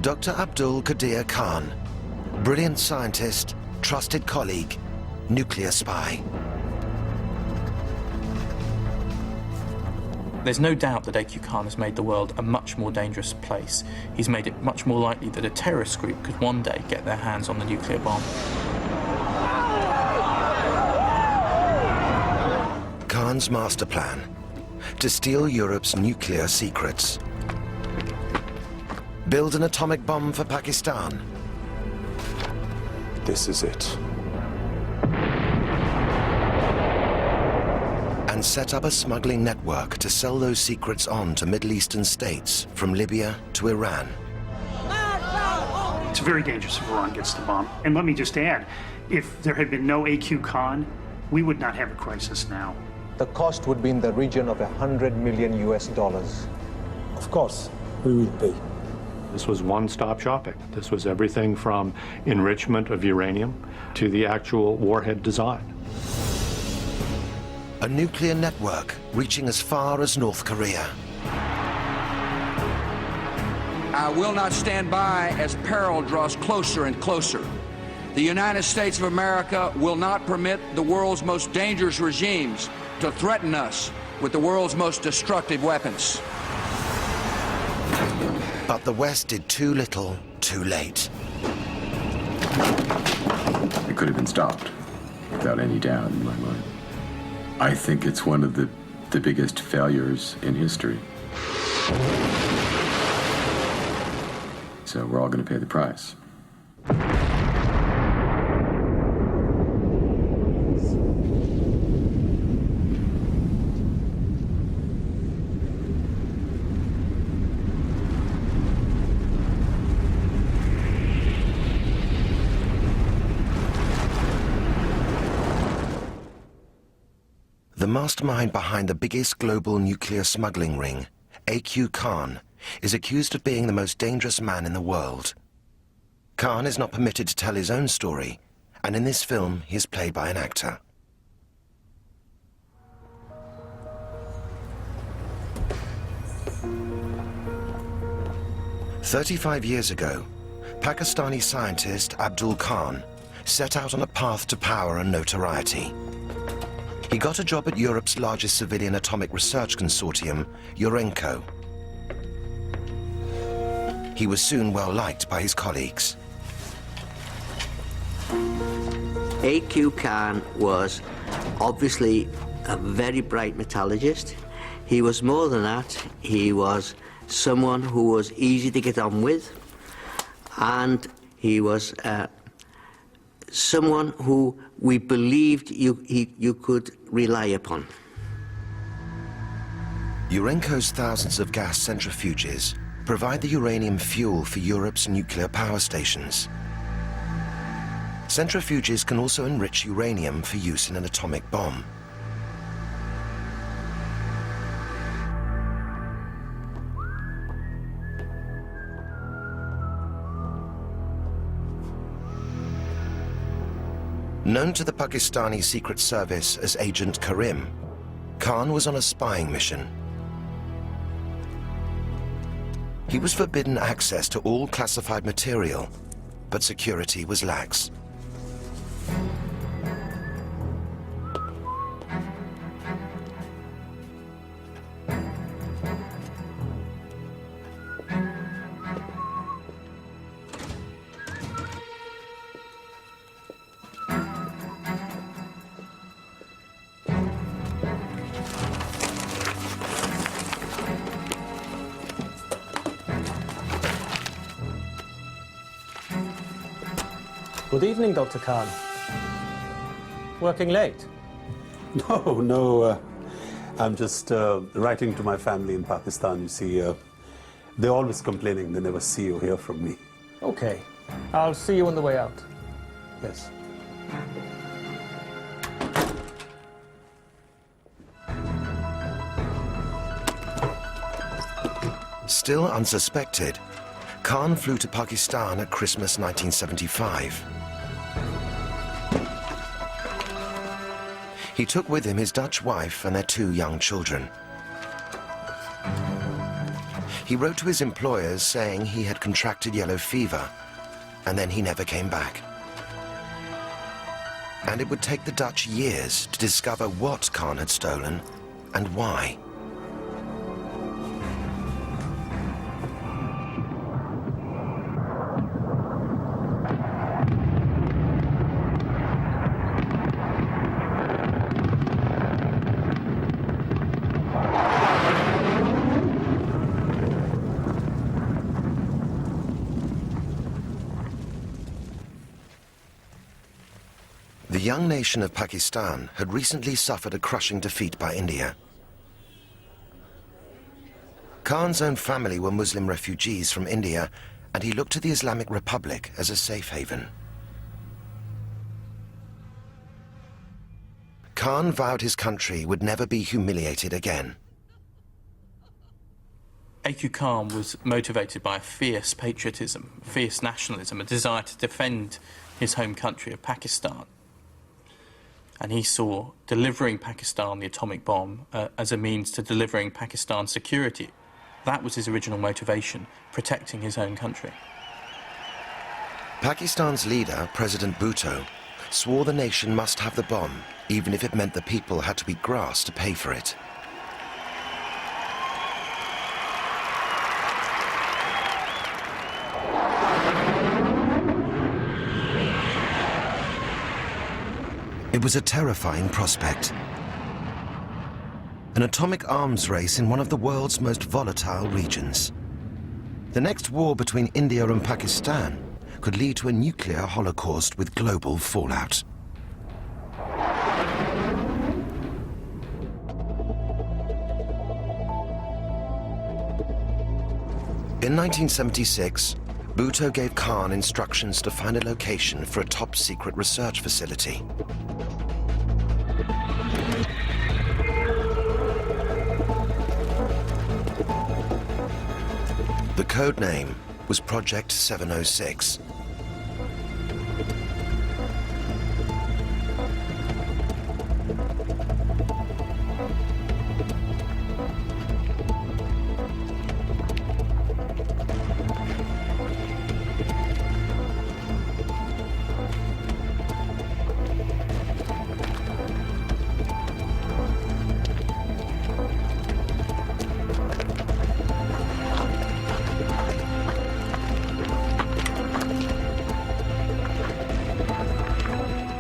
Dr. Abdul Qadir Khan, brilliant scientist, trusted colleague, nuclear spy. There's no doubt that A.Q. Khan has made the world a much more dangerous place. He's made it much more likely that a terrorist group could one day get their hands on the nuclear bomb. Khan's master plan: to steal Europe's nuclear secrets. Build an atomic bomb for Pakistan. This is it. And set up a smuggling network to sell those secrets on to Middle Eastern states, from Libya to Iran. It's very dangerous if Iran gets the bomb. And let me just add, if there had been no A.Q. Khan, we would not have a crisis now. The cost would be in the region of $100 million US. Of course, we will pay. This was one-stop shopping. This was everything from enrichment of uranium to the actual warhead design. A nuclear network reaching as far as North Korea. I will not stand by as peril draws closer and closer. The United States of America will not permit the world's most dangerous regimes to threaten us with the world's most destructive weapons. But the West did too little, too late. It could have been stopped, without any doubt in my mind. I think it's one of the biggest failures in history. So we're all going to pay the price. The mastermind behind the biggest global nuclear smuggling ring, A.Q. Khan, is accused of being the most dangerous man in the world. Khan is not permitted to tell his own story, and in this film he is played by an actor. "35 years ago, Pakistani scientist Abdul Khan set out on a path to power and notoriety. He got a job at Europe's largest civilian atomic research consortium, Urenco. He was soon well liked by his colleagues. A.Q. Khan was obviously a very bright metallurgist. He was more than that. He was someone who was easy to get on with, and he was someone who we believed you could rely upon. Urenco's thousands of gas centrifuges provide the uranium fuel for Europe's nuclear power stations. Centrifuges can also enrich uranium for use in an atomic bomb. Known to the Pakistani Secret Service as Agent Karim, Khan was on a spying mission. He was forbidden access to all classified material, but security was lax. Good evening, Dr. Khan. Working late? No, I'm just writing to my family in Pakistan. You see, they're always complaining they never see or hear from me. Okay. I'll see you on the way out. Yes. Still unsuspected, Khan flew to Pakistan at Christmas 1975. He took with him his Dutch wife and their 2 young children. He wrote to his employers saying he had contracted yellow fever, and then he never came back. And it would take the Dutch years to discover what Khan had stolen and why. The young nation of Pakistan had recently suffered a crushing defeat by India. Khan's own family were Muslim refugees from India, and he looked to the Islamic Republic as a safe haven. Khan vowed his country would never be humiliated again. A.Q. Khan was motivated by a fierce patriotism, fierce nationalism, a desire to defend his home country of Pakistan. And he saw delivering Pakistan the atomic bomb as a means to delivering Pakistan's security. That was his original motivation, protecting his own country. Pakistan's leader, President Bhutto, swore the nation must have the bomb, even if it meant the people had to eat grass to pay for it. It was a terrifying prospect. An atomic arms race in one of the world's most volatile regions. The next war between India and Pakistan could lead to a nuclear holocaust with global fallout. In 1976, Bhutto gave Khan instructions to find a location for a top-secret research facility. The code name was Project 706.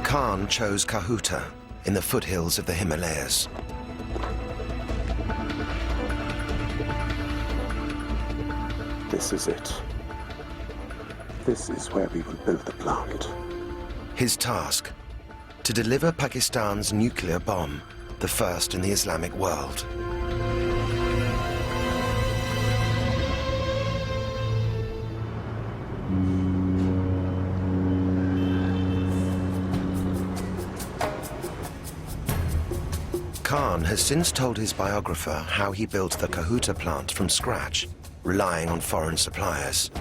Khan chose Kahuta in the foothills of the Himalayas. This is it. This is where we will build the plant. His task, to deliver Pakistan's nuclear bomb, the first in the Islamic world. Khan has since told his biographer how he built the Kahuta plant from scratch, relying on foreign suppliers.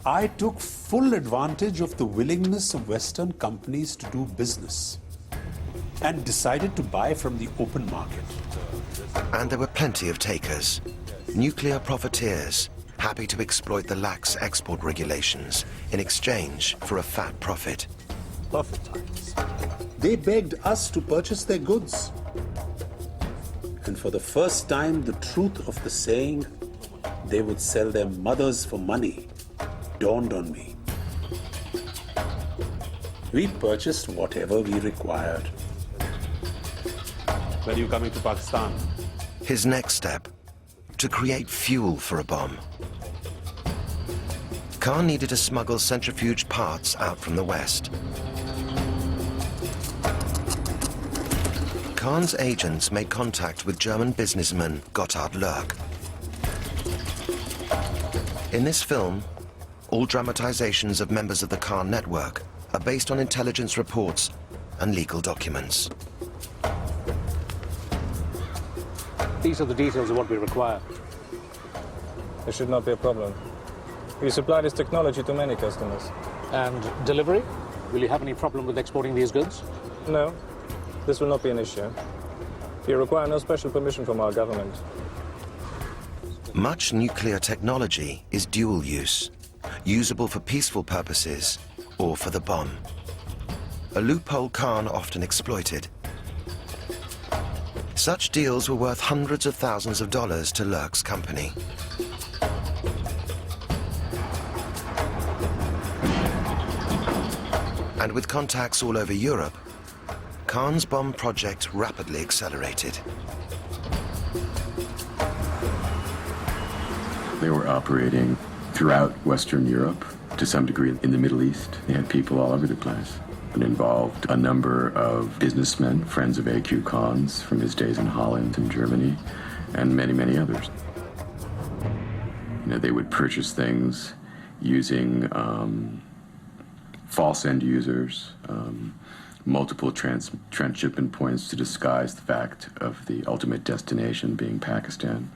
I took full advantage of the willingness of Western companies to do business and decided to buy from the open market. And there were plenty of takers, nuclear profiteers, happy to exploit the lax export regulations in exchange for a fat profit. Profit. They begged us to purchase their goods. And for the first time, the truth of the saying, they would sell their mothers for money, dawned on me. We purchased whatever we required. When are you coming to Pakistan? His next step, to create fuel for a bomb. Khan needed to smuggle centrifuge parts out from the West. Khan's agents made contact with German businessman Gotthard Lerck. In this film, all dramatizations of members of the Khan network are based on intelligence reports and legal documents. These are the details of what we require. There should not be a problem. We supply this technology to many customers. And delivery? Will you have any problem with exporting these goods? No, this will not be an issue. You require no special permission from our government. Much nuclear technology is dual use, usable for peaceful purposes or for the bomb. A loophole Khan often exploited. Such deals were worth hundreds of thousands of dollars to Lurk's company. And with contacts all over Europe, Khan's bomb project rapidly accelerated. They were operating throughout Western Europe, to some degree in the Middle East. They had people all over the place. It involved a number of businessmen, friends of A.Q. Khan's from his days in Holland and Germany, and many, many others. You know, they would purchase things using false end users, multiple transshipment points to disguise the fact of the ultimate destination being Pakistan.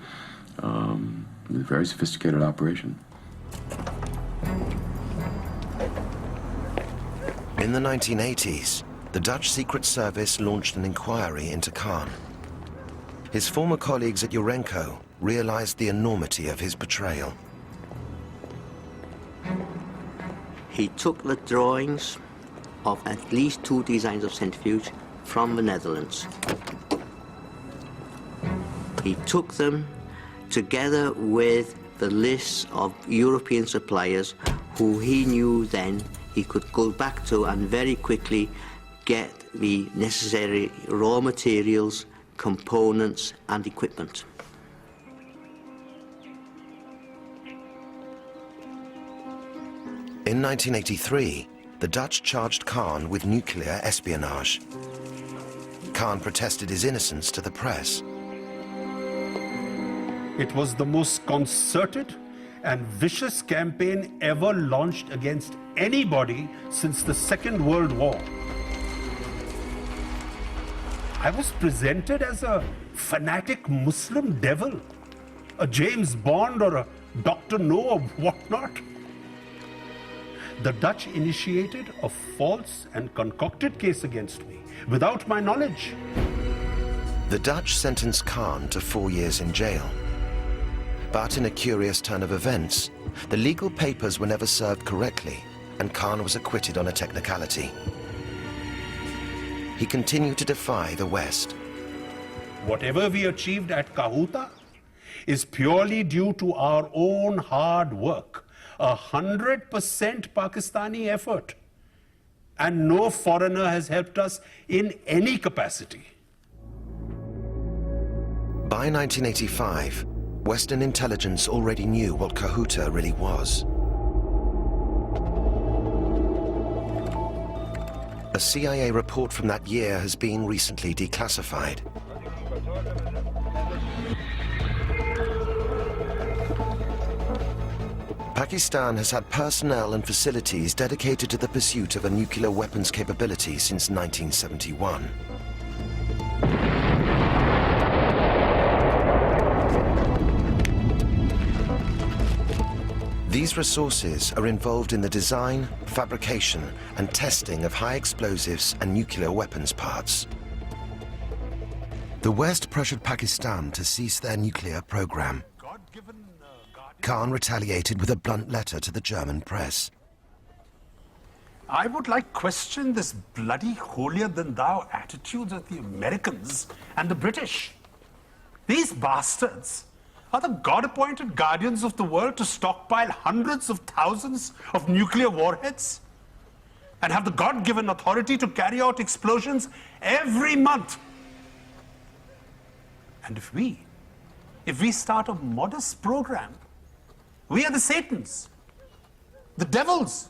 It was a very sophisticated operation. In the 1980s, the Dutch Secret Service launched an inquiry into Khan. His former colleagues at Urenco realized the enormity of his betrayal. He took the drawings of at least 2 designs of centrifuge from the Netherlands. He took them together with the lists of European suppliers who he knew then he could go back to and very quickly get the necessary raw materials, components and equipment. In 1983, the Dutch charged Khan with nuclear espionage. Khan protested his innocence to the press. It was the most concerted and vicious campaign ever launched against anybody since the Second World War. I was presented as a fanatic Muslim devil, a James Bond or a Dr. No or whatnot. The Dutch initiated a false and concocted case against me without my knowledge. The Dutch sentenced Khan to 4 years in jail. But in a curious turn of events, the legal papers were never served correctly, and Khan was acquitted on a technicality. He continued to defy the West. Whatever we achieved at Kahuta is purely due to our own hard work, 100% Pakistani effort, and no foreigner has helped us in any capacity. By 1985, Western intelligence already knew what Kahuta really was. A CIA report from that year has been recently declassified. Pakistan has had personnel and facilities dedicated to the pursuit of a nuclear weapons capability since 1971. These resources are involved in the design, fabrication, and testing of high explosives and nuclear weapons parts. The West pressured Pakistan to cease their nuclear program. Khan retaliated with a blunt letter to the German press. I would like question this bloody holier-than-thou attitudes of the Americans and the British. These bastards are the God-appointed guardians of the world to stockpile hundreds of thousands of nuclear warheads and have the God-given authority to carry out explosions every month. And if we start a modest program, we are the Satans, the devils.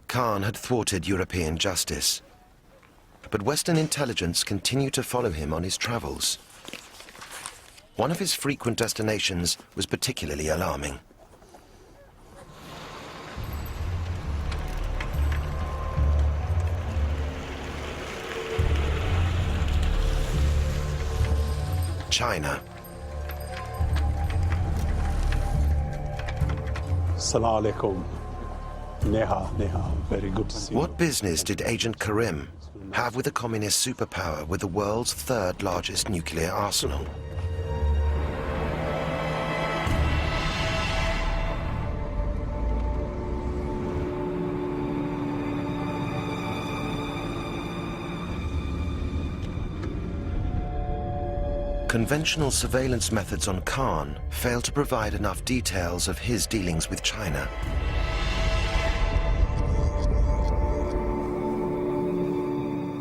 Khan had thwarted European justice, but Western intelligence continued to follow him on his travels. One of his frequent destinations was particularly alarming. China. Assalamu alaikum. Neha, very good to see you. What business did Agent Karim have with a communist superpower with the world's third largest nuclear arsenal? Conventional surveillance methods on Khan failed to provide enough details of his dealings with China.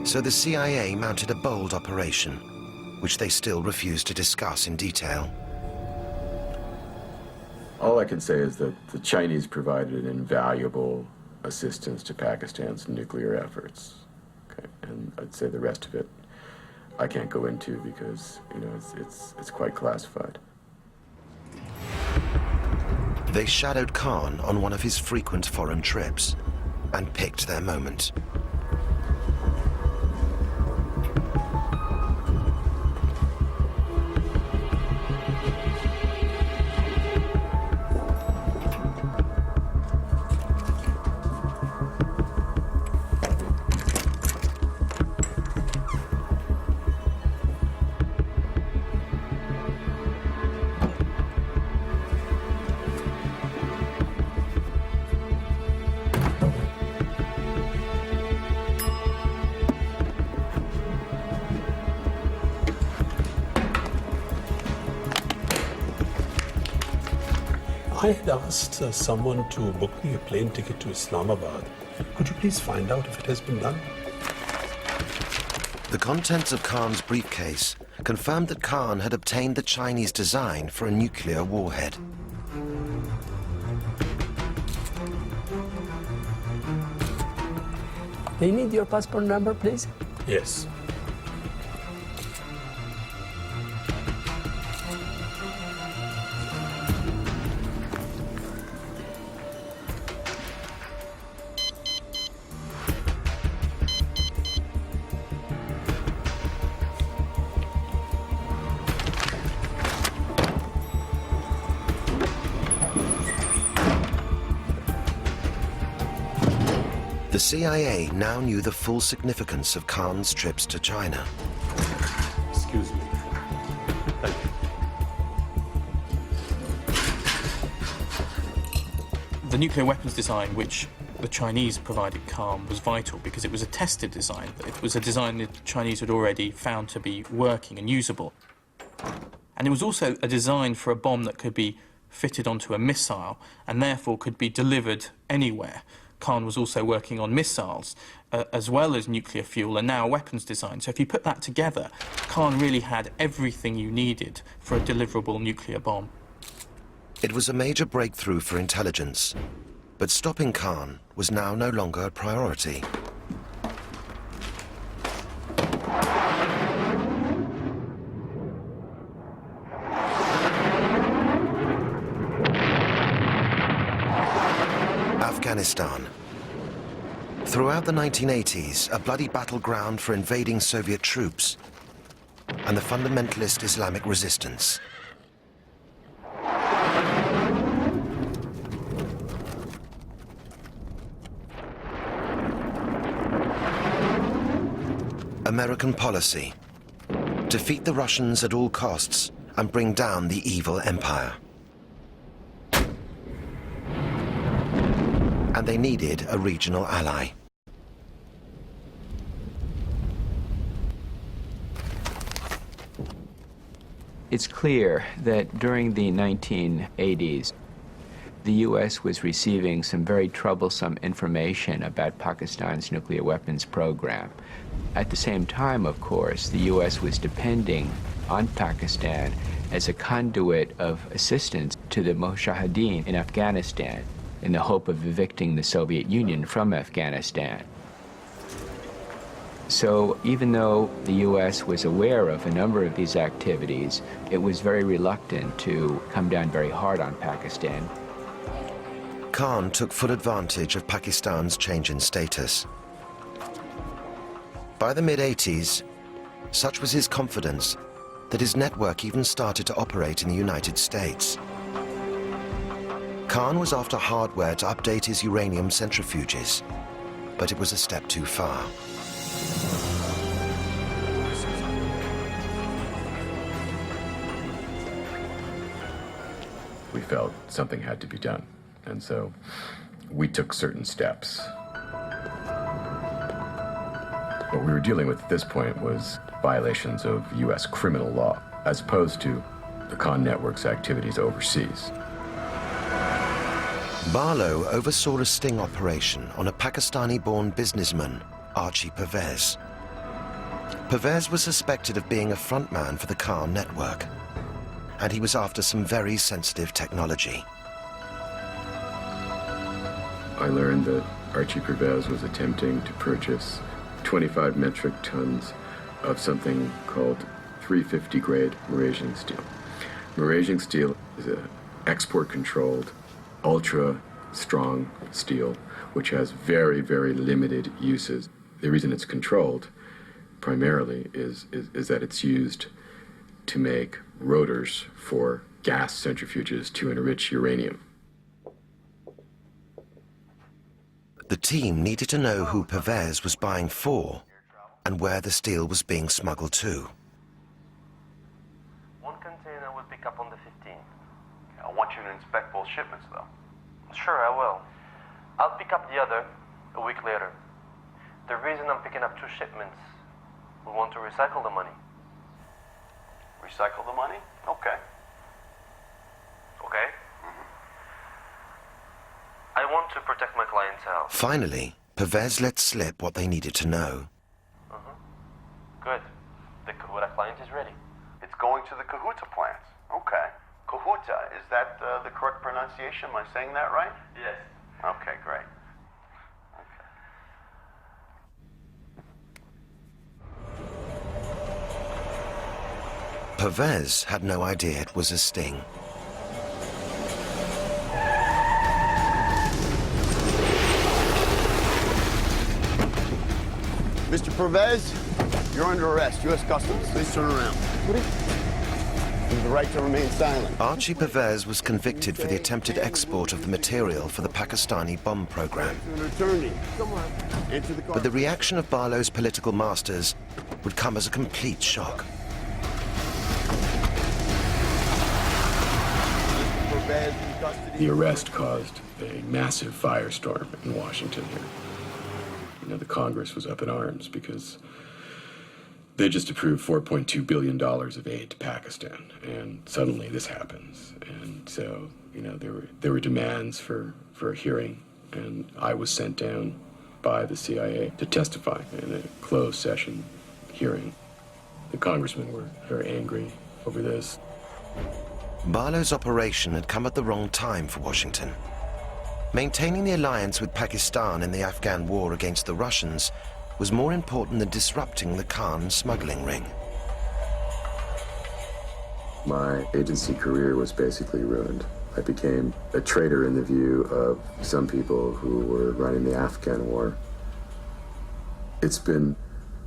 So the CIA mounted a bold operation, which they still refuse to discuss in detail. All I can say is that the Chinese provided invaluable assistance to Pakistan's nuclear efforts. Okay? And I'd say the rest of it I can't go into because, you know, it's quite classified. They shadowed Khan on one of his frequent foreign trips and picked their moment. I had asked someone to book me a plane ticket to Islamabad. Could you please find out if it has been done? The contents of Khan's briefcase confirmed that Khan had obtained the Chinese design for a nuclear warhead. Do you need your passport number, please? Yes. The CIA now knew the full significance of Khan's trips to China. Excuse me. Thank you. The nuclear weapons design, which the Chinese provided Khan, was vital because it was a tested design. It was a design that the Chinese had already found to be working and usable. And it was also a design for a bomb that could be fitted onto a missile and therefore could be delivered anywhere. Khan was also working on missiles, as well as nuclear fuel, and now weapons design. So if you put that together, Khan really had everything you needed for a deliverable nuclear bomb. It was a major breakthrough for intelligence, but stopping Khan was now no longer a priority. Afghanistan. Throughout the 1980s, a bloody battleground for invading Soviet troops and the fundamentalist Islamic resistance. American policy: defeat the Russians at all costs and bring down the evil empire. And they needed a regional ally. It's clear that during the 1980s, the U.S. was receiving some very troublesome information about Pakistan's nuclear weapons program. At the same time, of course, the U.S. was depending on Pakistan as a conduit of assistance to the Mujahideen in Afghanistan, in the hope of evicting the Soviet Union from Afghanistan. So even though the U.S. was aware of a number of these activities, it was very reluctant to come down very hard on Pakistan. Khan took full advantage of Pakistan's change in status. By the mid-80s, such was his confidence that his network even started to operate in the United States. Khan was after hardware to update his uranium centrifuges, but it was a step too far. We felt something had to be done, and so we took certain steps. What we were dealing with at this point was violations of U.S. criminal law. as opposed to the Khan network's activities overseas. Barlow oversaw a sting operation on a Pakistani-born businessman, Archie Pervez. Pervez was suspected of being a frontman for the Khan network, and he was after some very sensitive technology. I learned that Archie Pervez was attempting to purchase 25 metric tons of something called 350 grade Malaysian steel. Malaysian steel is an export-controlled, ultra-strong steel, which has very, very limited uses. The reason it's controlled primarily is that it's used to make rotors for gas centrifuges to enrich uranium. The team needed to know who Pervez was buying for and where the steel was being smuggled to. One container will pick up on the 15th. I want you to inspect both shipments, though. Sure, I will. I'll pick up the other a week later. The reason I'm picking up 2 shipments, we want to recycle the money. Recycle the money? Okay. Okay? I want to protect my clientele. Finally, Pervez let slip what they needed to know. Good. The Kahuta client is ready. It's going to the Kahuta plant. Okay. Kahuta, is that the correct pronunciation? Am I saying that right? Yes. Okay, great. Pervez had no idea it was a sting. Mr. Pervez, you're under arrest. U.S. Customs. Please turn around. You have the right to remain silent. Archie Pervez was convicted for the attempted export of the material for the Pakistani bomb program. But the reaction of Barlow's political masters would come as a complete shock. The arrest caused a massive firestorm in Washington here. You know, the Congress was up in arms because they just approved $4.2 billion of aid to Pakistan, and suddenly this happens. And so, you know, there were demands for a hearing, and I was sent down by the CIA to testify in a closed session hearing. The congressmen were very angry over this. Barlow's operation had come at the wrong time for Washington. Maintaining the alliance with Pakistan in the Afghan war against the Russians was more important than disrupting the Khan smuggling ring. My agency career was basically ruined. I became a traitor in the view of some people who were running the Afghan war. It's been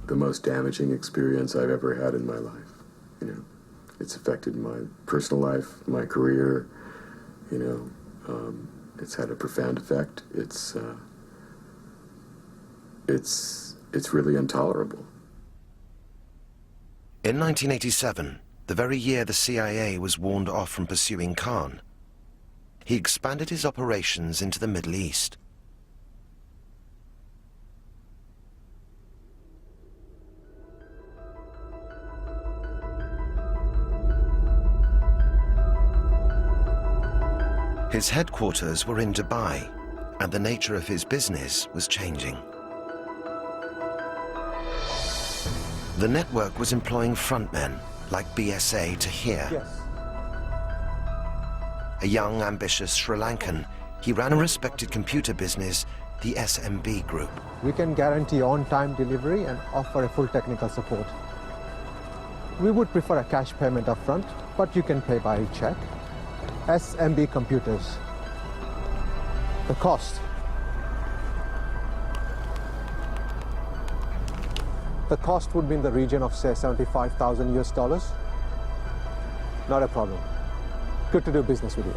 the most damaging experience I've ever had in my life. You know, it's affected my personal life, my career, you know. It's had a profound effect. It's really intolerable. In 1987, the very year the CIA was warned off from pursuing Khan, he expanded his operations into the Middle East. His headquarters were in Dubai, and the nature of his business was changing. The network was employing frontmen like BSA Tahir. Yes. A young, ambitious Sri Lankan, he ran a respected computer business, the SMB Group. We can guarantee on-time delivery and offer a full technical support. We would prefer a cash payment up front, but you can pay by check. SMB Computers. The cost. The cost would be in the region of, say, $75,000 US. Not a problem. Good to do business with you.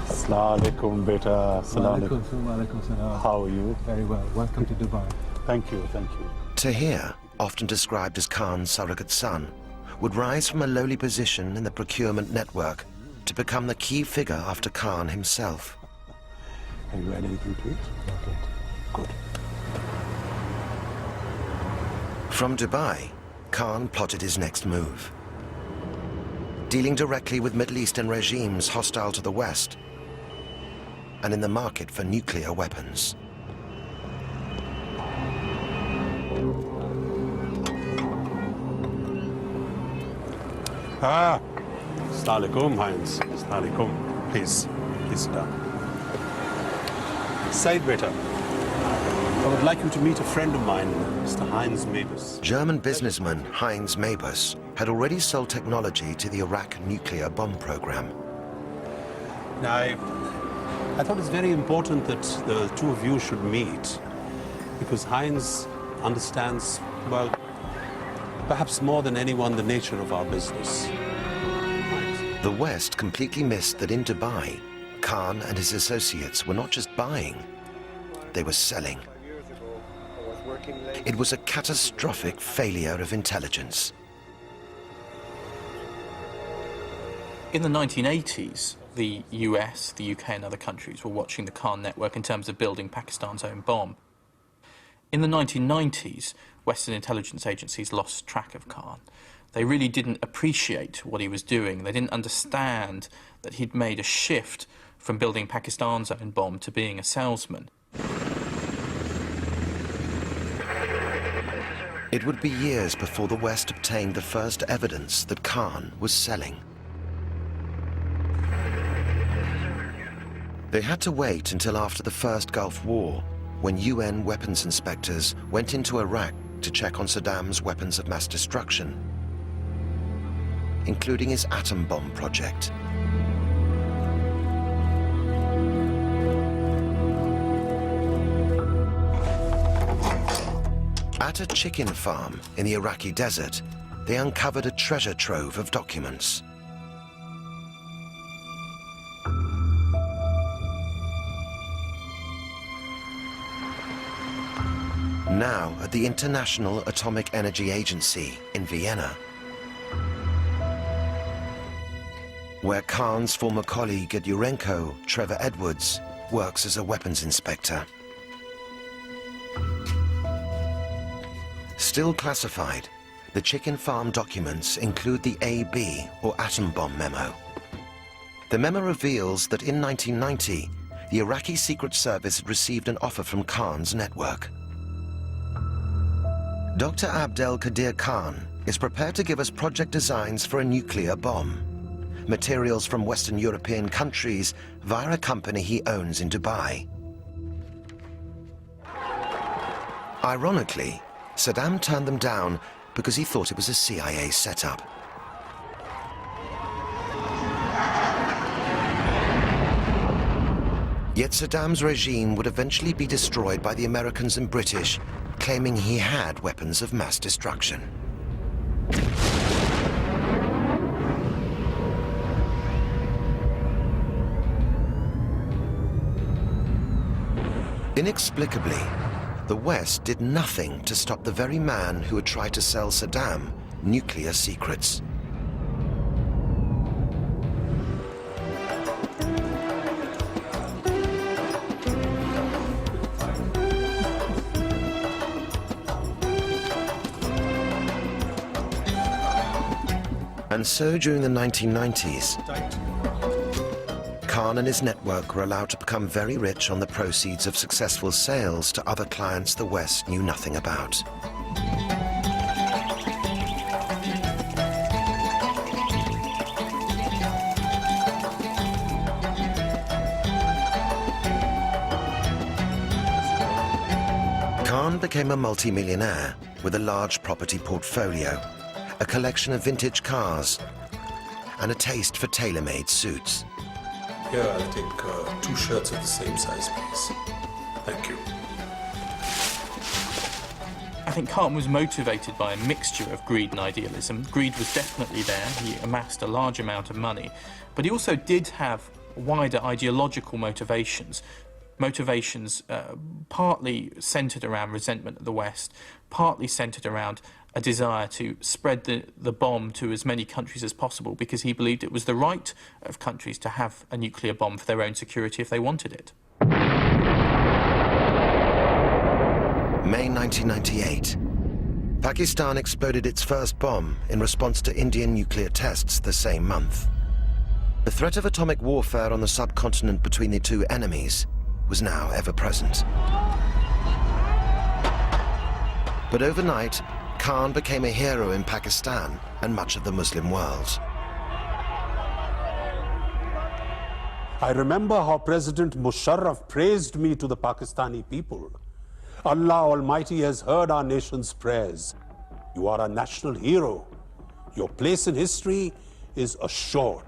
Assalamu alaikum, beta. Assalamu alaikum. How are you? Very well. Welcome to Dubai. Thank you, thank you. Tahir, often described as Khan's surrogate son, would rise from a lowly position in the procurement network to become the key figure after Khan himself. Have you had anything to eat? Not yet. Good. From Dubai, Khan plotted his next move. Dealing directly with Middle Eastern regimes hostile to the West and in the market for nuclear weapons. Ah, Assalamu alaikum, Heinz. Assalamu alaikum. Please sit down. Said Beta, I would like you to meet a friend of mine, Mr. Heinz Mabus. German businessman Heinz Mabus had already sold technology to the Iraq nuclear bomb program. Now, I thought it's very important that the two of you should meet because Heinz understands, well, perhaps more than anyone, the nature of our business. The West completely missed that in Dubai, Khan and his associates were not just buying, they were selling. It was a catastrophic failure of intelligence. In the 1980s, the US, the UK and other countries were watching the Khan network in terms of building Pakistan's own bomb. In the 1990s, Western intelligence agencies lost track of Khan. They really didn't appreciate what he was doing. They didn't understand that he'd made a shift from building Pakistan's own bomb to being a salesman. It would be years before the West obtained the first evidence that Khan was selling. They had to wait until after the first Gulf War, when UN weapons inspectors went into Iraq to check on Saddam's weapons of mass destruction, including his atom bomb project. At a chicken farm in the Iraqi desert, they uncovered a treasure trove of documents. Now at the International Atomic Energy Agency in Vienna, where Khan's former colleague at Urenco, Trevor Edwards, works as a weapons inspector. Still classified, the chicken farm documents include the AB, or atom bomb memo. The memo reveals that in 1990, the Iraqi Secret Service had received an offer from Khan's network. Dr. Abdel Qadir Khan is prepared to give us project designs for a nuclear bomb, materials from Western European countries via a company he owns in Dubai. Ironically, Saddam turned them down because he thought it was a CIA setup. Yet Saddam's regime would eventually be destroyed by the Americans and British, claiming he had weapons of mass destruction. Inexplicably, the West did nothing to stop the very man who had tried to sell Saddam nuclear secrets. And so during the 1990s, Khan and his network were allowed to become very rich on the proceeds of successful sales to other clients the West knew nothing about. Khan became a multi-millionaire with a large property portfolio, a collection of vintage cars, and a taste for tailor-made suits. Here, I'll take 2 shirts of the same size, please. Thank you. I think Khan was motivated by a mixture of greed and idealism. Greed was definitely there. He amassed a large amount of money, but he also did have wider ideological motivations. Partly centred around resentment of the West, partly centred around a desire to spread the bomb to as many countries as possible because he believed it was the right of countries to have a nuclear bomb for their own security if they wanted it. May 1998. Pakistan exploded its first bomb in response to Indian nuclear tests the same month. The threat of atomic warfare on the subcontinent between the two enemies was now ever present. But overnight, Khan became a hero in Pakistan and much of the Muslim world. I remember how President Musharraf praised me to the Pakistani people. Allah Almighty has heard our nation's prayers. You are a national hero. Your place in history is assured.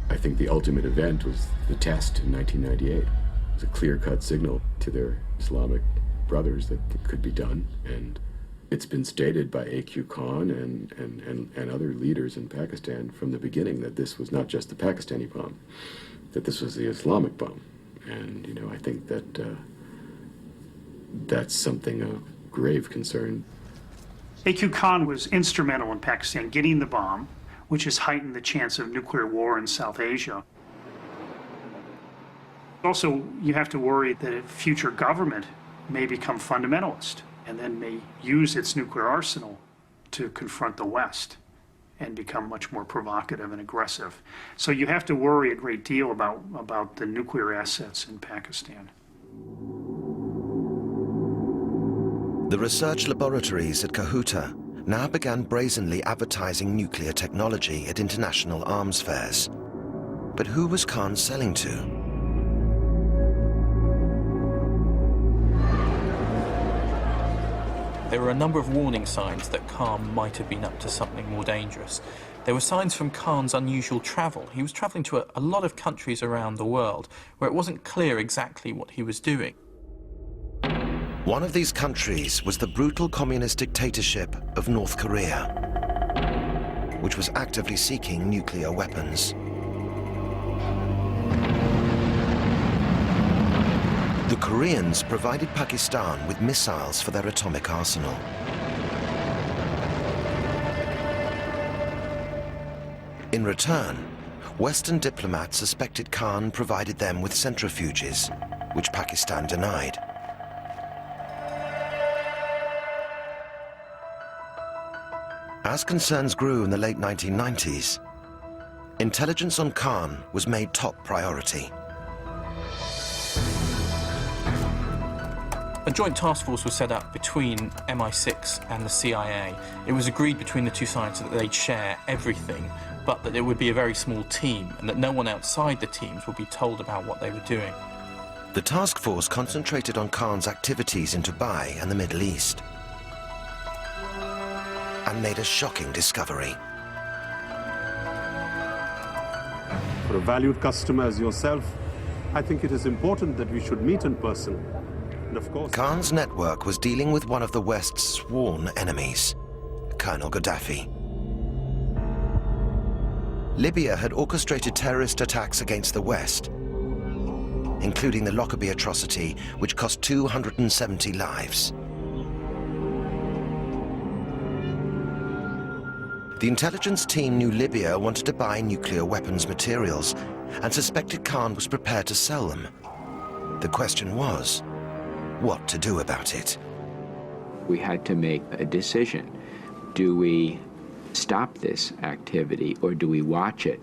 I think the ultimate event was the test in 1998. It was a clear-cut signal to their Islamic brothers that it could be done, and it's been stated by A.Q. Khan and other leaders in Pakistan from the beginning that this was not just the Pakistani bomb, that this was the Islamic bomb. And, you know, I think that that's something of grave concern. A.Q. Khan was instrumental in Pakistan getting the bomb, which has heightened the chance of nuclear war in South Asia. Also, you have to worry that a future government may become fundamentalist and then may use its nuclear arsenal to confront the West and become much more provocative and aggressive. So you have to worry a great deal about the nuclear assets in Pakistan. The research laboratories at Kahuta now began brazenly advertising nuclear technology at international arms fairs. But who was Khan selling to? There were a number of warning signs that Khan might have been up to something more dangerous. There were signs from Khan's unusual travel. He was travelling to a lot of countries around the world where it wasn't clear exactly what he was doing. One of these countries was the brutal communist dictatorship of North Korea, which was actively seeking nuclear weapons. The Koreans provided Pakistan with missiles for their atomic arsenal. In return, Western diplomats suspected Khan provided them with centrifuges, which Pakistan denied. As concerns grew in the late 1990s, intelligence on Khan was made top priority. A joint task force was set up between MI6 and the CIA. It was agreed between the two sides that they'd share everything, but that it would be a very small team and that no one outside the teams would be told about what they were doing. The task force concentrated on Khan's activities in Dubai and the Middle East and made a shocking discovery. For a valued customer as yourself, I think it is important that we should meet in person. And of course, Khan's network was dealing with one of the West's sworn enemies, Colonel Gaddafi. Libya had orchestrated terrorist attacks against the West, including the Lockerbie atrocity, which cost 270 lives. The intelligence team knew Libya wanted to buy nuclear weapons materials and suspected Khan was prepared to sell them. The question was, what to do about it? We had to make a decision. Do we stop this activity or do we watch it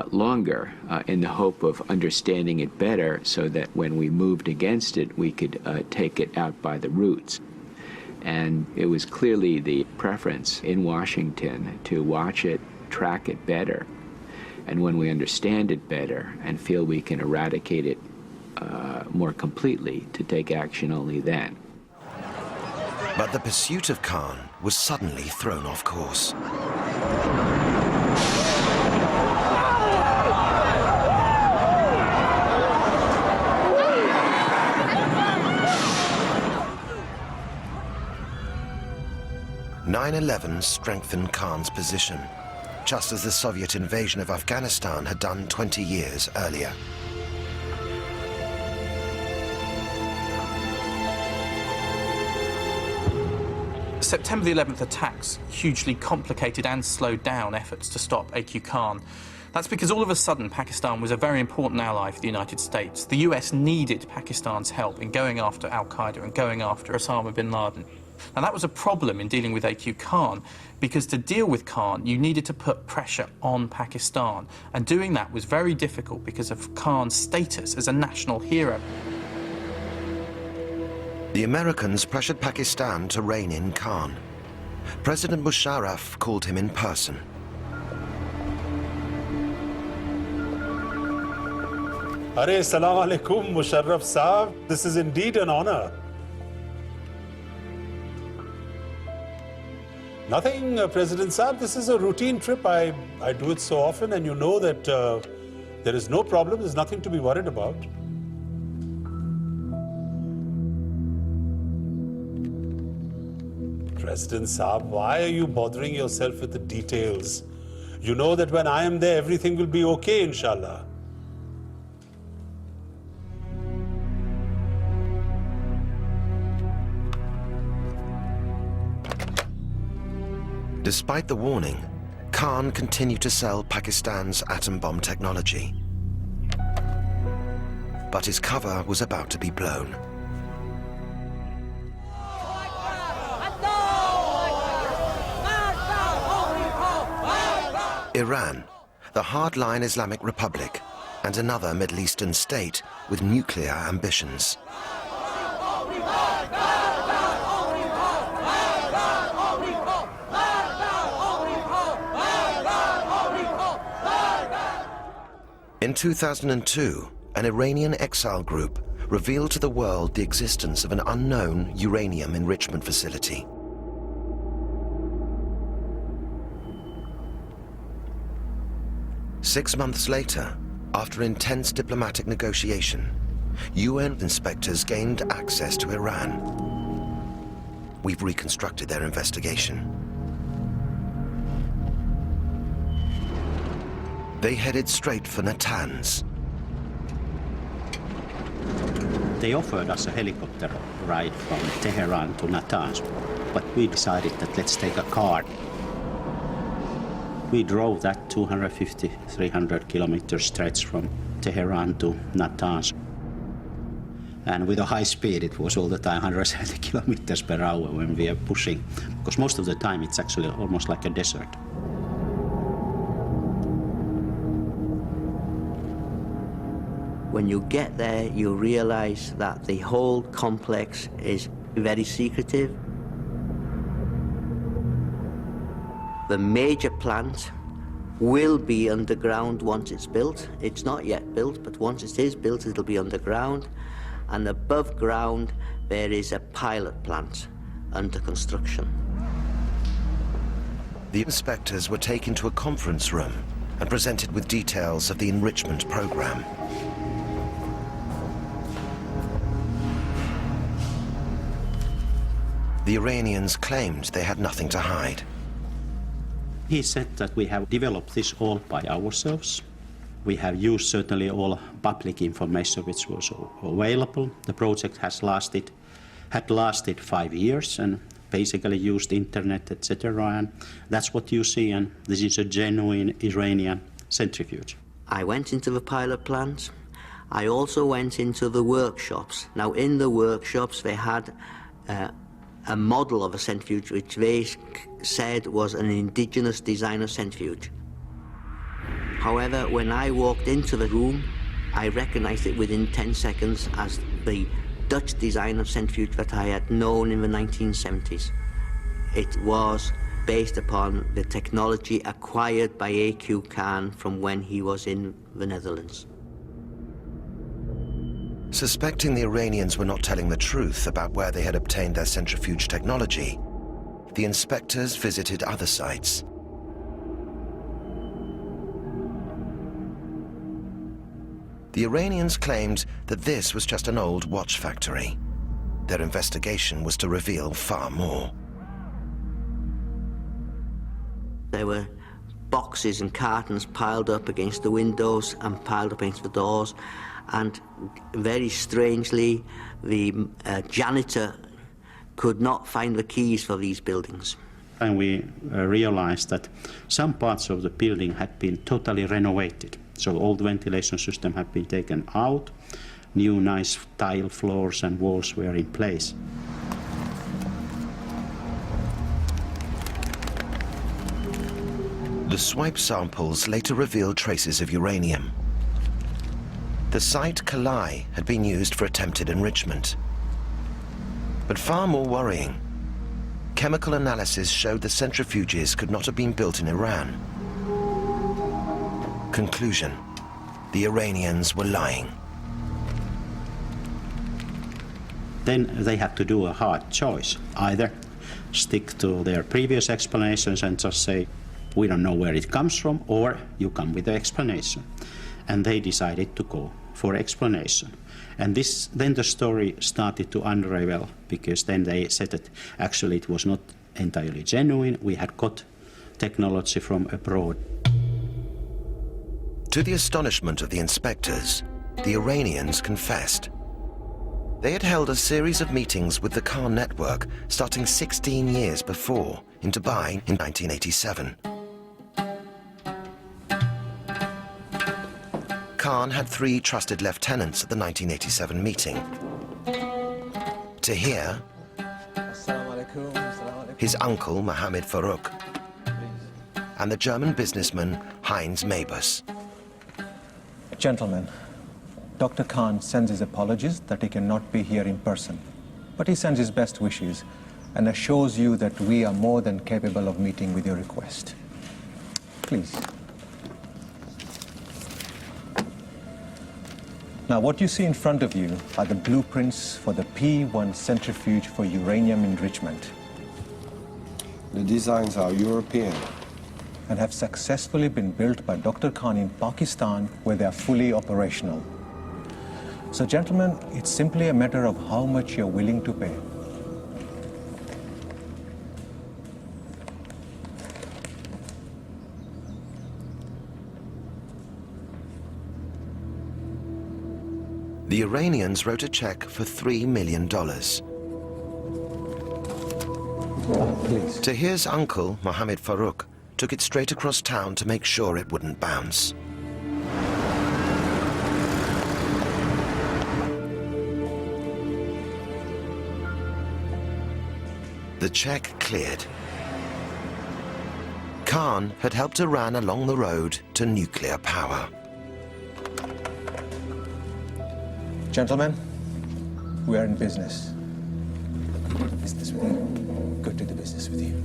longer in the hope of understanding it better so that when we moved against it, we could take it out by the roots? And it was clearly the preference in Washington to watch it, track it better. And when we understand it better and feel we can eradicate it more completely, to take action only then. But the pursuit of Khan was suddenly thrown off course. "9/11 strengthened Khan's position, just as the Soviet invasion of Afghanistan had done 20 years earlier. September the 11th attacks hugely complicated and slowed down efforts to stop A.Q. Khan. That's because all of a sudden Pakistan was a very important ally for the United States. The US needed Pakistan's help in going after Al-Qaeda and going after Osama bin Laden. Now that was a problem in dealing with A.Q. Khan, because to deal with Khan you needed to put pressure on Pakistan, and doing that was very difficult because of Khan's status as a national hero. The Americans pressured Pakistan to rein in Khan. President Musharraf called him in person. Arey, salam alaikum, Musharraf Saab. This is indeed an honor. Nothing, President Saab. This is a routine trip. I do it so often, and you know that there is no problem. There's nothing to be worried about. President Saab, why are you bothering yourself with the details? You know that when I am there, everything will be okay, inshallah. Despite the warning, Khan continued to sell Pakistan's atom bomb technology. But his cover was about to be blown. Iran, the hardline Islamic Republic, and another Middle Eastern state with nuclear ambitions. In 2002, an Iranian exile group revealed to the world the existence of an unknown uranium enrichment facility. Six months later, after intense diplomatic negotiation, UN inspectors gained access to Iran. We've reconstructed their investigation. They headed straight for Natanz. They offered us a helicopter ride from Tehran to Natanz, but we decided that let's take a car. We drove that 250, 300 kilometer stretch from Tehran to Natanz. And with a high speed, it was all the time 170 kilometers per hour when we are pushing, because most of the time it's actually almost like a desert. When you get there, you realize that the whole complex is very secretive. The major plant will be underground once it's built. It's not yet built, but once it is built, it'll be underground. And above ground, there is a pilot plant under construction. The inspectors were taken to a conference room and presented with details of the enrichment program. The Iranians claimed they had nothing to hide. He said that we have developed this all by ourselves. We have used certainly all public information which was available. The project had lasted 5 years and basically used internet, etc. And that's what you see, and this is a genuine Iranian centrifuge. I went into the pilot plant. I also went into the workshops. Now, in the workshops, they had a model of a centrifuge which they said was an indigenous designer centrifuge. However, when I walked into the room, I recognized it within 10 seconds as the Dutch designer centrifuge that I had known in the 1970s. It was based upon the technology acquired by A.Q. Khan from when he was in the Netherlands. Suspecting the Iranians were not telling the truth about where they had obtained their centrifuge technology, the inspectors visited other sites. The Iranians claimed that this was just an old watch factory. Their investigation was to reveal far more. There were boxes and cartons piled up against the windows and piled up against the doors. And very strangely, the janitor could not find the keys for these buildings. And we realized that some parts of the building had been totally renovated. So all the ventilation system had been taken out, new nice tile floors and walls were in place. The swipe samples later revealed traces of uranium. The site Kalai had been used for attempted enrichment. But far more worrying, chemical analysis showed the centrifuges could not have been built in Iran. Conclusion: the Iranians were lying. Then they had to do a hard choice. Either stick to their previous explanations and just say, we don't know where it comes from, or you come with the explanation. And they decided to go for explanation. And then the story started to unravel, because then they said that actually it was not entirely genuine. We had got technology from abroad. To the astonishment of the inspectors, the Iranians confessed. They had held a series of meetings with the Khan network starting 16 years before, in Dubai in 1987. Khan had 3 trusted lieutenants at the 1987 meeting. Tahir, his uncle Mohammed Farouk, and the German businessman Heinz Mabus. Gentlemen, Dr. Khan sends his apologies that he cannot be here in person, but he sends his best wishes and assures you that we are more than capable of meeting with your request. Please. Now, what you see in front of you are the blueprints for the P1 centrifuge for uranium enrichment. The designs are European and have successfully been built by Dr. Khan in Pakistan, where they are fully operational. So, gentlemen, it's simply a matter of how much you're willing to pay. The Iranians wrote a check for $3 million. Please. Tahir's uncle, Mohammed Farouk, took it straight across town to make sure it wouldn't bounce. The check cleared. Khan had helped Iran along the road to nuclear power. Gentlemen, we are in business. Business with you. Go to the business with you.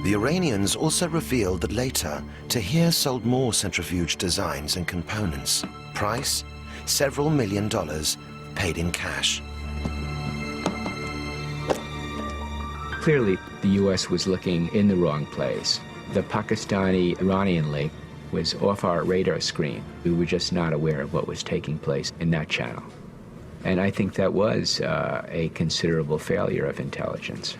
The Iranians also revealed that later, Tahir sold more centrifuge designs and components. Price, several $1 million, paid in cash. Clearly, the U.S. was looking in the wrong place. The Pakistani-Iranian link was off our radar screen. We were just not aware of what was taking place in that channel. And I think that was a considerable failure of intelligence.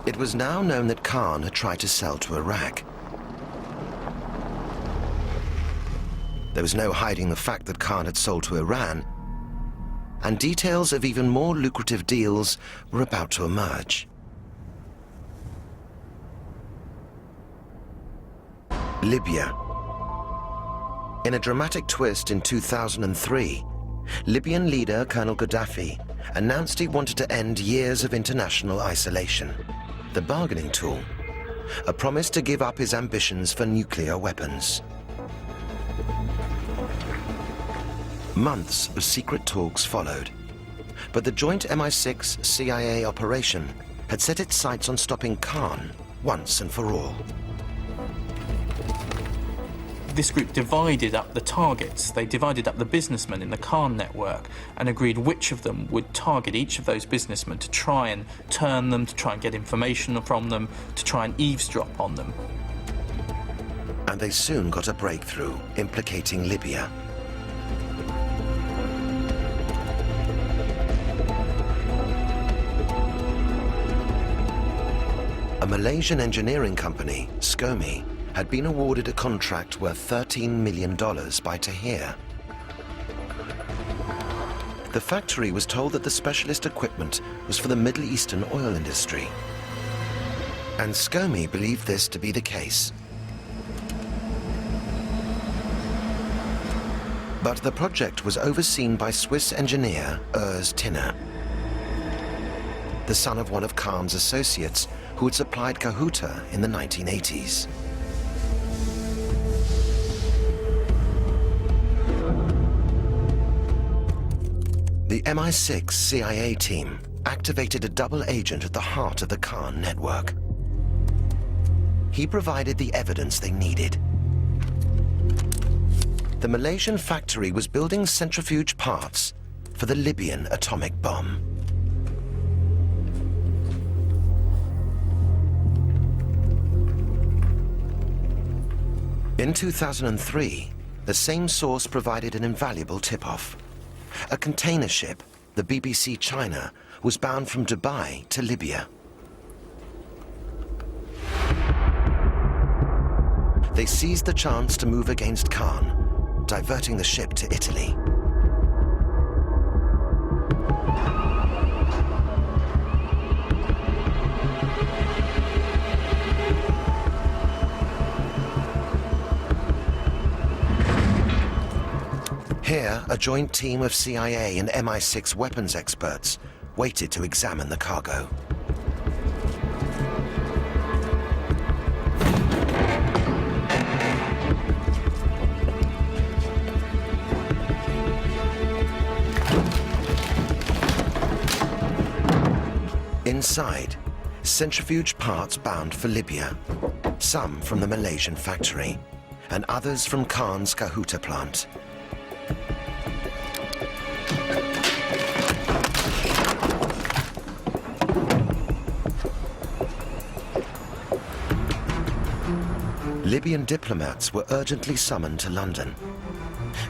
It was now known that Khan had tried to sell to Iraq. There was no hiding the fact that Khan had sold to Iran, and details of even more lucrative deals were about to emerge. Libya. In a dramatic twist in 2003, Libyan leader Colonel Gaddafi announced he wanted to end years of international isolation. The bargaining tool, a promise to give up his ambitions for nuclear weapons. Months of secret talks followed, but the joint MI6-CIA operation had set its sights on stopping Khan once and for all. This group divided up the targets. They divided up the businessmen in the Khan network and agreed which of them would target each of those businessmen to try and turn them, to try and get information from them, to try and eavesdrop on them. And they soon got a breakthrough implicating Libya. A Malaysian engineering company, SCOMI, had been awarded a contract worth $13 million by Tahir. The factory was told that the specialist equipment was for the Middle Eastern oil industry. And Scomey believed this to be the case. But the project was overseen by Swiss engineer Urs Tinner, the son of one of Kahn's associates who had supplied Kahuta in the 1980s. The MI6 CIA team activated a double agent at the heart of the Kahn network. He provided the evidence they needed. The Malaysian factory was building centrifuge parts for the Libyan atomic bomb. In 2003, the same source provided an invaluable tip-off. A container ship, the BBC China, was bound from Dubai to Libya. They seized the chance to move against Kahn, diverting the ship to Italy. Here, a joint team of CIA and MI6 weapons experts waited to examine the cargo. Inside, centrifuge parts bound for Libya, some from the Malaysian factory, and others from Kahn's Kahuta plant. Libyan diplomats were urgently summoned to London.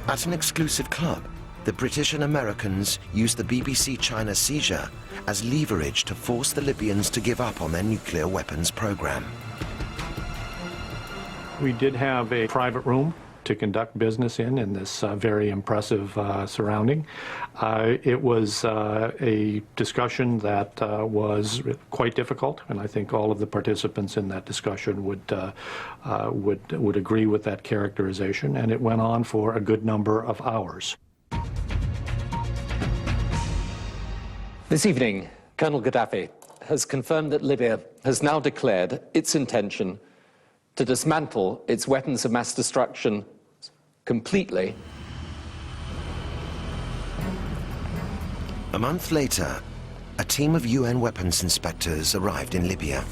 At an exclusive club, the British and Americans used the BBC China seizure as leverage to force the Libyans to give up on their nuclear weapons program. We did have a private room to conduct business in this very impressive surrounding. It was a discussion that was quite difficult, and I think all of the participants in that discussion would agree with that characterization, and it went on for a good number of hours. This evening, Colonel Gaddafi has confirmed that Libya has now declared its intention to dismantle its weapons of mass destruction completely. A month later, a team of UN weapons inspectors arrived in Libya.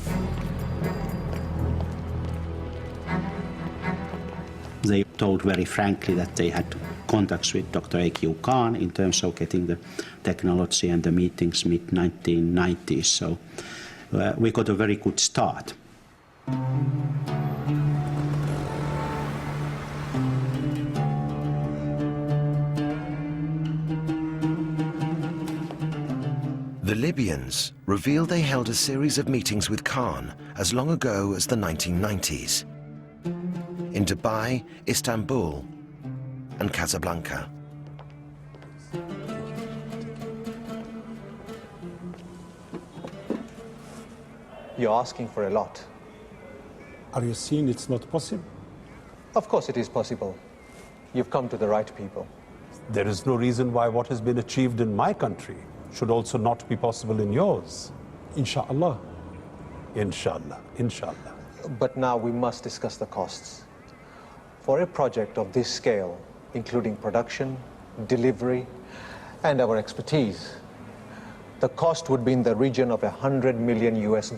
They told very frankly that they had contacts with Dr. A.Q. Kahn in terms of getting the technology and the meetings mid-1990s, so we got a very good start. The Libyans revealed they held a series of meetings with Kahn as long ago as the 1990s. In Dubai, Istanbul, and Casablanca. You're asking for a lot. Are you seeing it's not possible? Of course it is possible. You've come to the right people. There is no reason why what has been achieved in my country should also not be possible in yours. Inshallah. Inshallah, inshallah. But now we must discuss the costs. For a project of this scale, including production, delivery, and our expertise, the cost would be in the region of $100 million US.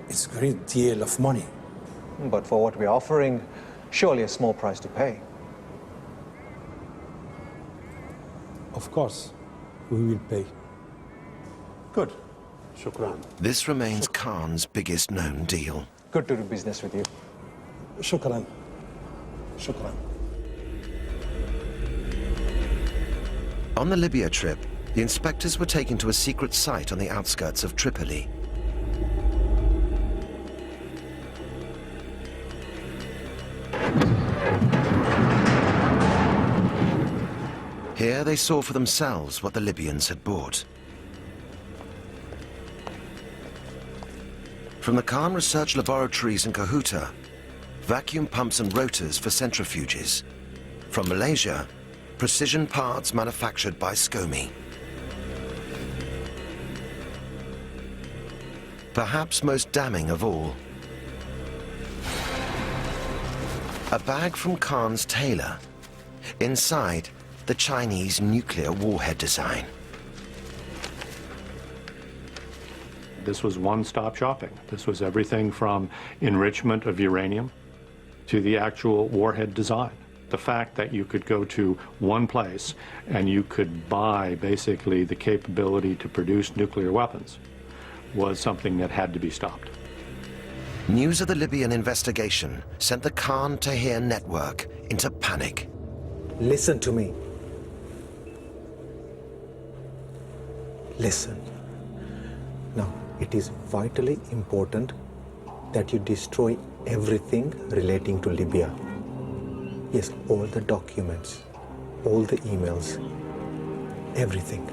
It's a great deal of money. But for what we're offering, surely a small price to pay. Of course, we will pay. Good. Shukran. This remains Kahn's biggest known deal. Good to do business with you. Shukran. Shukran. On the Libya trip, the inspectors were taken to a secret site on the outskirts of Tripoli. Here they saw for themselves what the Libyans had bought. From the Khan research laboratories in Ceuta, vacuum pumps and rotors for centrifuges. From Malaysia, precision parts manufactured by SCOMI. Perhaps most damning of all, a bag from Khan's tailor. Inside, the Chinese nuclear warhead design. This was one-stop shopping. This was everything from enrichment of uranium to the actual warhead design. The fact that you could go to one place and you could buy basically the capability to produce nuclear weapons was something that had to be stopped. News of the Libyan investigation sent the Khan-Tahir network into panic. Listen to me. Listen. Now, it is vitally important that you destroy everything relating to Libya. Yes, all the documents, all the emails, everything.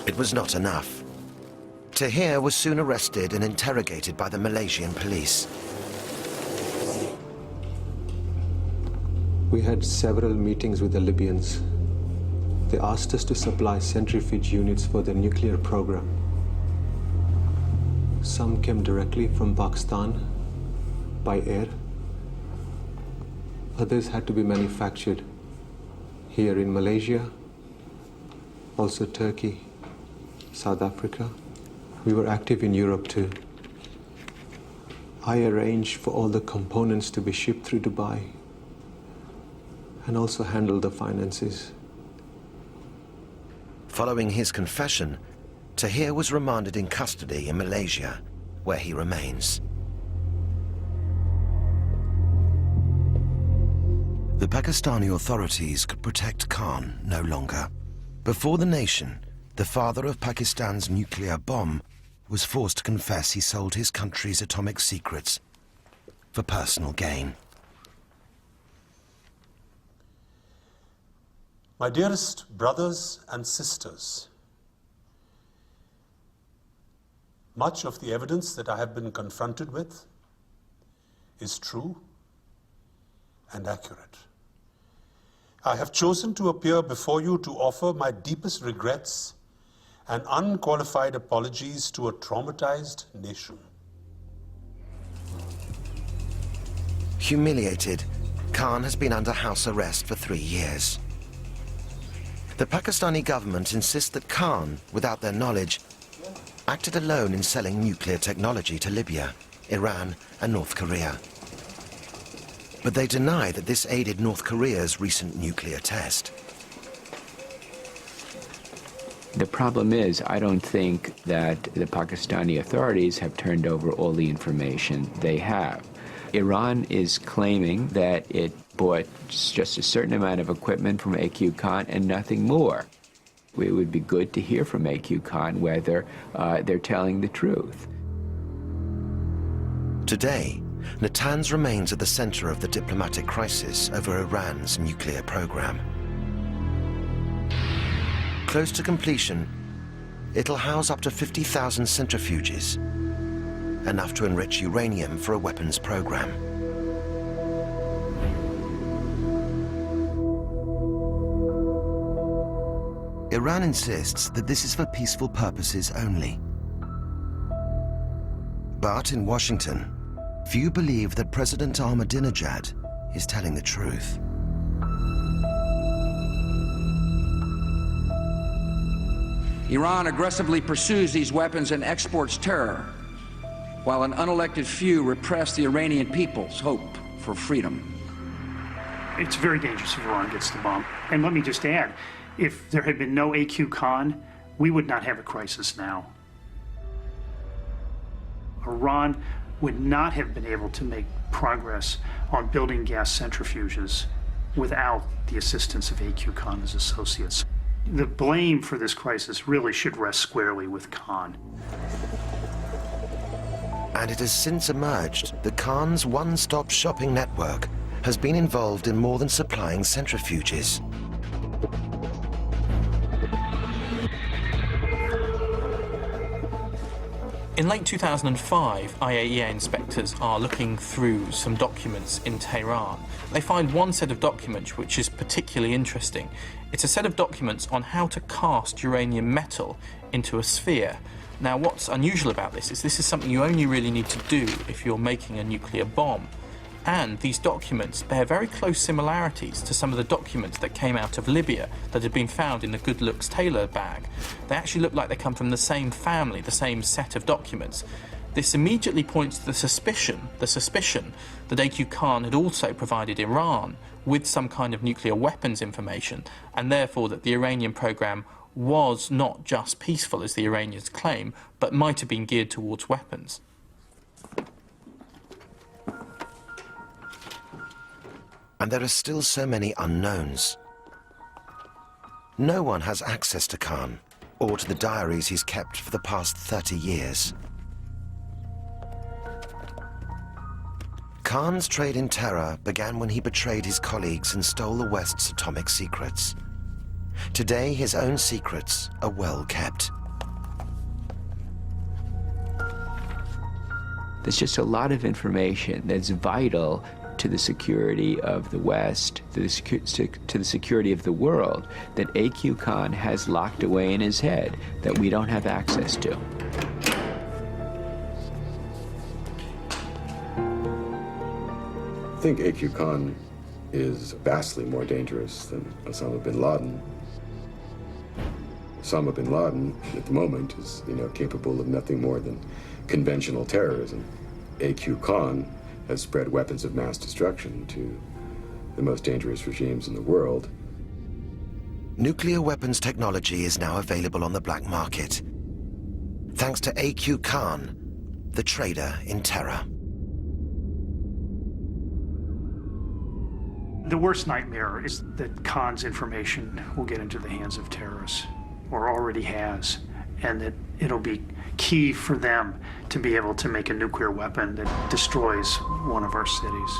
It was not enough. Tahir was soon arrested and interrogated by the Malaysian police. We had several meetings with the Libyans. They asked us to supply centrifuge units for their nuclear program. Some came directly from Pakistan by air. Others had to be manufactured here in Malaysia, also Turkey, South Africa. We were active in Europe too. I arranged for all the components to be shipped through Dubai and also handled the finances. Following his confession, Tahir was remanded in custody in Malaysia, where he remains. The Pakistani authorities could protect Khan no longer. Before the nation, the father of Pakistan's nuclear bomb was forced to confess he sold his country's atomic secrets for personal gain. My dearest brothers and sisters, much of the evidence that I have been confronted with is true and accurate. I have chosen to appear before you to offer my deepest regrets and unqualified apologies to a traumatized nation. Humiliated, Khan has been under house arrest for 3 years. The Pakistani government insists that Khan, without their knowledge, acted alone in selling nuclear technology to Libya, Iran, and North Korea. But they deny that this aided North Korea's recent nuclear test. The problem is, I don't think that the Pakistani authorities have turned over all the information they have. Iran is claiming that it bought just a certain amount of equipment from AQ Khan and nothing more. It would be good to hear from AQ Khan whether they're telling the truth. Today, Natanz remains at the center of the diplomatic crisis over Iran's nuclear program. Close to completion, it'll house up to 50,000 centrifuges, enough to enrich uranium for a weapons program. Iran insists that this is for peaceful purposes only. But in Washington, few believe that President Ahmadinejad is telling the truth. Iran aggressively pursues these weapons and exports terror, while an unelected few repress the Iranian people's hope for freedom. It's very dangerous if Iran gets the bomb. And let me just add, if there had been no AQ Khan, we would not have a crisis now. Iran would not have been able to make progress on building gas centrifuges without the assistance of AQ Khan and his associates. The blame for this crisis really should rest squarely with Khan. and it has since emerged that Khan's one-stop shopping network has been involved in more than supplying centrifuges. In late 2005, IAEA inspectors are looking through some documents in Tehran. They find one set of documents which is particularly interesting. It's a set of documents on how to cast uranium metal into a sphere. Now, what's unusual about this is something you only really need to do if you're making a nuclear bomb. And these documents bear very close similarities to some of the documents that came out of Libya that had been found in the Good Looks Taylor bag. They actually look like they come from the same family, the same set of documents. This immediately points to the suspicion that AQ Khan had also provided Iran with some kind of nuclear weapons information, and therefore that the Iranian program was not just peaceful, as the Iranians claim, but might have been geared towards weapons. And there are still so many unknowns. No one has access to Khan, or to the diaries he's kept for the past 30 years. Khan's trade in terror began when he betrayed his colleagues and stole the West's atomic secrets. Today, his own secrets are well kept. There's just a lot of information that's vital to the security of the West, to the security of the world, that AQ Khan has locked away in his head that we don't have access to. I think AQ Khan is vastly more dangerous than Osama bin Laden. Osama bin Laden, at the moment, is capable of nothing more than conventional terrorism. AQ Khan has spread weapons of mass destruction to the most dangerous regimes in the world. Nuclear weapons technology is now available on the black market, thanks to AQ Khan, the trader in terror. The worst nightmare is that Khan's information will get into the hands of terrorists, or already has, and that it'll be key for them to be able to make a nuclear weapon that destroys one of our cities.